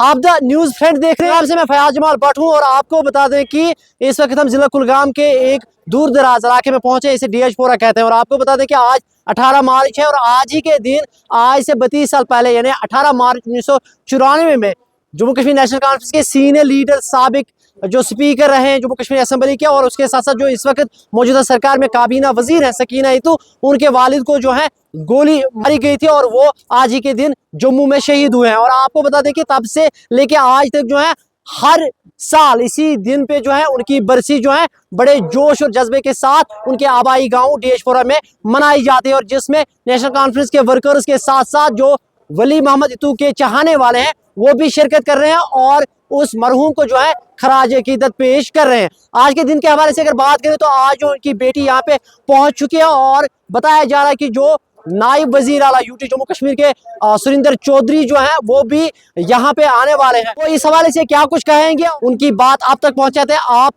आप the news friend देख रहे हैं। आपसे मैं फयाज जमाल भट्ट हूं और आपको बता दें कि इस वक्त हम जिला कुलगाम के एक दूर दराज इलाके में पहुंचे, इसे डीएच-पोरा कहते हैं। और आपको बता दें कि आज 18 मार्च है और आज ही के दिन, आज से 32 साल पहले यानी 18 मार्च 1994 में जम्मू कश्मीर नेशनल कॉन्फ्रेंस के सीनियर लीडर, साबिक जो स्पीकर रहे हैं जम्मू कश्मीर असेंबली के, और उसके साथ साथ जो इस वक्त मौजूदा सरकार में काबीना वजीर है सकीना इतू, उनके वालिद को जो है गोली मारी गई थी और वो आज ही के दिन जम्मू में शहीद हुए हैं। और आपको बता दें कि तब से लेके आज तक जो है हर साल इसी दिन पे जो है उनकी बरसी जो है बड़े जोश और जज्बे के साथ उनके आबाई गांव डीएच-पोरा में मनाई जाती है, और जिसमें नेशनल कॉन्फ्रेंस के वर्कर्स के साथ साथ जो वली मोहम्मद इतू के चाहने वाले हैं वो भी शिरकत कर रहे हैं और उस मरहूम को जो है खराज अकीदत पेश कर रहे हैं। आज के दिन के हवाले से अगर बात करें तो आज जो उनकी बेटी यहाँ पे पहुंच चुकी है और बताया जा रहा है कि जो नायब वजीर आला यूटी जम्मू कश्मीर के सुरिंदर चौधरी जो है वो भी यहाँ पे आने वाले हैं। तो इस हवाले से क्या कुछ कहेंगे, उनकी बात आप तक पहुँचाते हैं आप।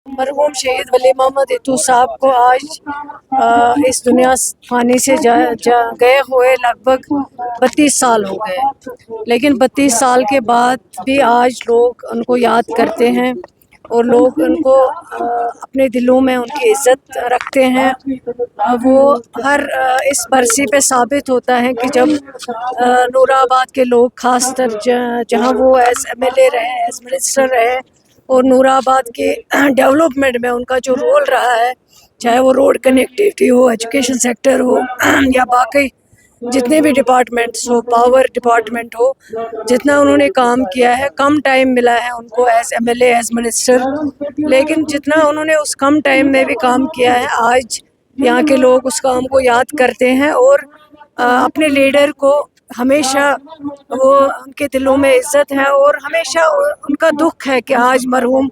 मरहूम शहीद वली मोहम्मद इतू साहब को आज इस दुनिया फानी से गए हुए लगभग 32 साल हो गए, लेकिन 32 साल के बाद भी आज लोग उनको याद करते हैं और लोग उनको अपने दिलों में उनकी इज़्ज़त रखते हैं। वो हर इस बरसी पे साबित होता है कि जब नूराबाद के लोग खासकर जहाँ वो एज एमएलए रहे, एज मिनिस्टर रहे, और नूराबाद के डेवलपमेंट में उनका जो रोल रहा है, चाहे वो रोड कनेक्टिविटी हो, एजुकेशन सेक्टर हो या बाकी जितने भी डिपार्टमेंट्स हो, पावर डिपार्टमेंट हो, जितना उन्होंने काम किया है, कम टाइम मिला है उनको एज एमएलए, एज मिनिस्टर, लेकिन जितना उन्होंने उस कम टाइम में भी काम किया है, आज यहाँ के लोग उस काम को याद करते हैं और अपने लीडर को हमेशा वो उनके दिलों में इज़्ज़त है और हमेशा उनका दुख है कि आज मरहूम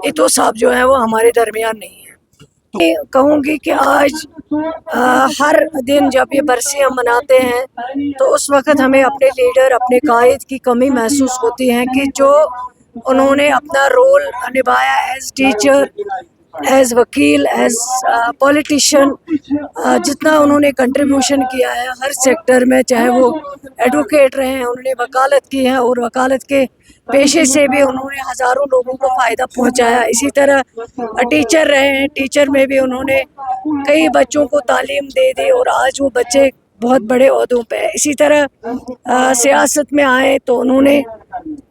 इतू साहब जो है वो हमारे दरमियान नहीं है। कहूँगी कि आज हर दिन जब ये बरसी हम मनाते हैं तो उस वक़्त हमें अपने लीडर, अपने कायद की कमी महसूस होती है कि जो उन्होंने अपना रोल निभाया एज टीचर, एज वकील, एज पॉलिटिशियन, जितना उन्होंने कंट्रीब्यूशन किया है हर सेक्टर में, चाहे वो एडवोकेट रहे हैं, उन्होंने वकालत की है और वकालत के पेशे से भी उन्होंने हज़ारों लोगों को फ़ायदा पहुंचाया। इसी तरह टीचर रहे हैं, टीचर में भी उन्होंने कई बच्चों को तालीम दे दी और आज वो बच्चे बहुत बड़े ओहदों पे है। इसी तरह सियासत में आए तो उन्होंने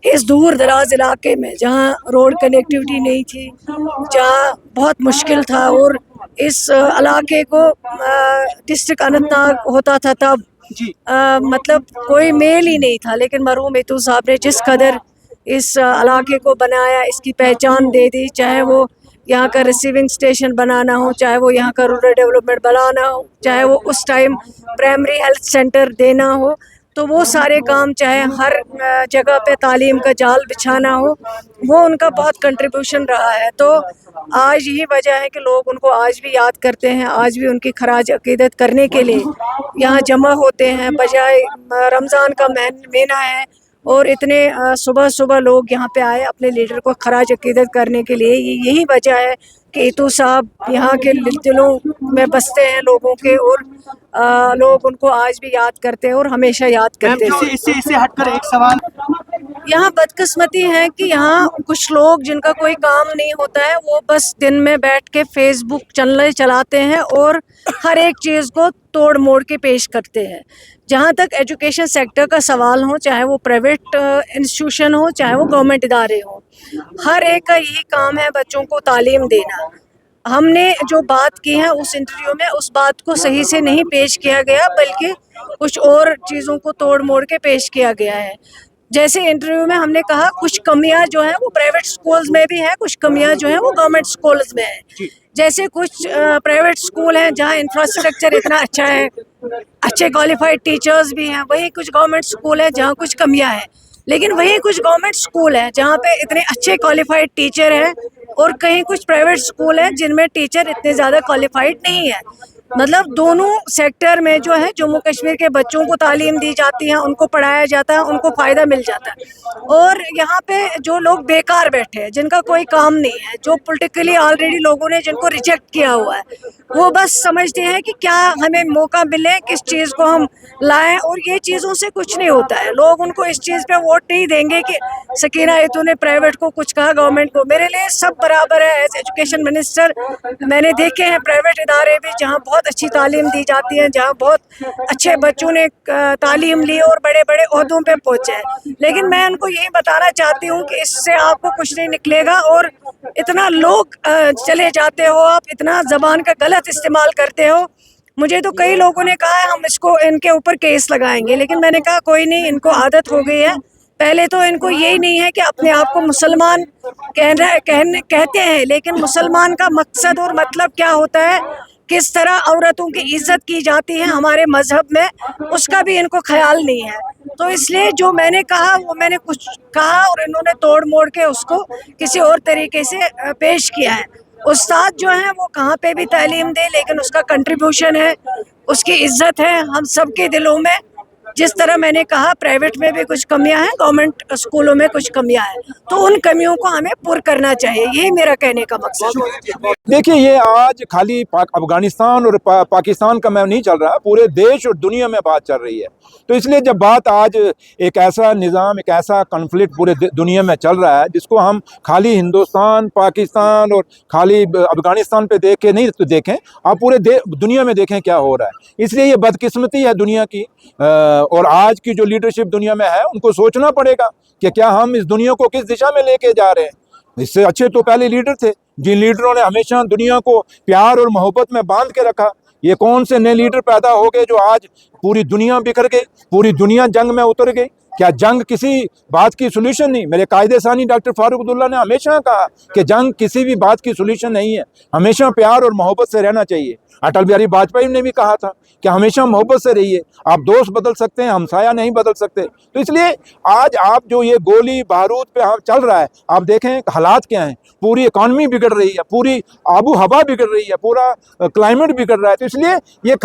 इस दूर दराज इलाके में जहाँ रोड कनेक्टिविटी नहीं थी, जहाँ बहुत मुश्किल था, और इस इलाके को डिस्ट्रिक्ट अनंतनाग होता था तब मतलब कोई मेल ही नहीं था, लेकिन मरहूम इतू साहब ने जिस कदर इस इलाके को बनाया, इसकी पहचान दे दी, चाहे वो यहाँ का रिसीविंग स्टेशन बनाना हो, चाहे वो यहाँ का रूरल डेवलपमेंट बनाना हो, चाहे वो उस टाइम प्राइमरी हेल्थ सेंटर देना हो, तो वो सारे काम, चाहे हर जगह पे तालीम का जाल बिछाना हो, वो उनका बहुत कंट्रीब्यूशन रहा है। तो आज यही वजह है कि लोग उनको आज भी याद करते हैं, आज भी उनकी खराज अकीदत करने के लिए यहाँ जमा होते हैं। बजाय रमज़ान का महीना है और इतने सुबह सुबह लोग यहाँ पे आए अपने लीडर को खराज अकीदत करने के लिए। यही वजह है कि इतू साहब यहाँ के दिलों में बसते हैं लोगों के, और लोग उनको आज भी याद करते हैं और हमेशा याद करते हैं। इससे हटकर एक सवाल, यहाँ बदकिस्मती है कि यहाँ कुछ लोग जिनका कोई काम नहीं होता है, वो बस दिन में बैठ के फेसबुक चलाते हैं और हर एक चीज़ को तोड़ मोड़ के पेश करते हैं। जहाँ तक एजुकेशन सेक्टर का सवाल हो, चाहे वो प्राइवेट इंस्टीट्यूशन हो, चाहे वो गवर्नमेंट इदारे हो, हर एक का यही काम है बच्चों को तालीम देना। हमने जो बात की है उस इंटरव्यू में, उस बात को सही से नहीं पेश किया गया, बल्कि कुछ और चीज़ों को तोड़ मोड़ के पेश किया गया है। जैसे इंटरव्यू में हमने कहा कुछ कमियां जो हैं वो प्राइवेट स्कूल्स में भी हैं, कुछ कमियां जो हैं वो गवर्नमेंट स्कूल्स में हैं। जैसे कुछ प्राइवेट स्कूल हैं जहां इंफ्रास्ट्रक्चर इतना अच्छा है, अच्छे क्वालिफाइड टीचर्स भी हैं, वहीं कुछ गवर्नमेंट स्कूल है जहां कुछ कमियां हैं। लेकिन वहीं कुछ गवर्नमेंट स्कूल हैं जहाँ पे इतने अच्छे क्वालिफाइड टीचर हैं, और कहीं कुछ प्राइवेट स्कूल हैं जिनमें टीचर इतने ज़्यादा क्वालिफाइड नहीं है। मतलब दोनों सेक्टर में जो है जम्मू कश्मीर के बच्चों को तालीम दी जाती है, उनको पढ़ाया जाता है, उनको फ़ायदा मिल जाता है। और यहाँ पे जो लोग बेकार बैठे हैं, जिनका कोई काम नहीं है, जो पॉलिटिकली ऑलरेडी लोगों ने जिनको रिजेक्ट किया हुआ है, वो बस समझते हैं कि क्या हमें मौका मिले, किस चीज़ को हम लाएं, और ये चीज़ों से कुछ नहीं होता है। लोग उनको इस चीज़ पे वोट नहीं देंगे कि सकीना ये तूने प्राइवेट को कुछ कहा, गवर्नमेंट को। मेरे लिए सब बराबर है। एज एजुकेशन मिनिस्टर मैंने देखे हैं प्राइवेट इदारे भी जहाँ बहुत अच्छी तालीम दी जाती है, जहाँ बहुत अच्छे बच्चों ने तालीम ली और बड़े बड़े ओहदों पे पहुँचे हैं। लेकिन मैं उनको यही बताना चाहती हूँ कि इससे आपको कुछ नहीं निकलेगा, और इतना लोग चले जाते हो, आप इतना ज़बान का गलत इस्तेमाल करते हो। मुझे तो कई लोगों ने कहा है हम इसको इनके ऊपर केस लगाएंगे, लेकिन मैंने कहा कोई नहीं, इनको आदत हो गई है। पहले तो इनको यही नहीं है कि अपने आप को मुसलमान कहते हैं, लेकिन मुसलमान का मकसद और मतलब क्या होता है, किस तरह औरतों की इज्जत की जाती है हमारे मजहब में, उसका भी इनको ख्याल नहीं है। तो इसलिए जो मैंने कहा वो मैंने कुछ कहा और इन्होंने तोड़ मोड़ के उसको किसी और तरीके से पेश किया है। उस्ताद जो है वो कहाँ पे भी तालीम दे, लेकिन उसका कंट्रीब्यूशन है, उसकी इज्जत है हम सबके दिलों में। जिस तरह मैंने कहा प्राइवेट में भी कुछ कमियां हैं, गवर्नमेंट स्कूलों में कुछ कमियां हैं, तो उन कमियों को हमें पूरा करना चाहिए। यही मेरा कहने का मकसद है। देखिए, ये आज खाली अफगानिस्तान और पाकिस्तान का मैं नहीं चल रहा, पूरे देश और दुनिया में बात चल रही है। तो इसलिए जब बात आज एक ऐसा निज़ाम, एक ऐसा कॉन्फ्लिक्ट पूरे दुनिया में चल रहा है जिसको हम खाली हिंदुस्तान, पाकिस्तान और खाली अफगानिस्तान पे देख के नहीं देखें, आप पूरे दुनिया में देखें क्या हो रहा है। इसलिए ये बदकिस्मती है दुनिया की, और आज की जो लीडरशिप दुनिया में है उनको सोचना पड़ेगा कि क्या हम इस दुनिया को किस दिशा में लेके जा रहे हैं। इससे अच्छे तो पहले लीडर थे, जिन लीडरों ने हमेशा दुनिया को प्यार और मोहब्बत में बांध के रखा। ये कौन से नए लीडर पैदा हो गए जो आज पूरी दुनिया बिखर गई, पूरी दुनिया जंग में उतर गई। क्या जंग किसी बात की सोल्यूशन नहीं? मेरे कायदे सानी डॉक्टर फारूक अब्दुल्ला ने हमेशा कहा कि जंग किसी भी बात की सोल्यूशन नहीं है, हमेशा प्यार और मोहब्बत से रहना चाहिए। अटल बिहारी वाजपेयी ने भी कहा था कि हमेशा मोहब्बत से रहिए, आप दोस्त बदल सकते हैं, हमसाया नहीं बदल सकते। तो इसलिए आज आप जो ये गोली बारूद पे हम चल रहा है, आप देखें हालात क्या हैं, पूरी इकॉनमी बिगड़ रही है, पूरी आबू हवा बिगड़ रही है, पूरा क्लाइमेट बिगड़ रहा है। तो इसलिए ये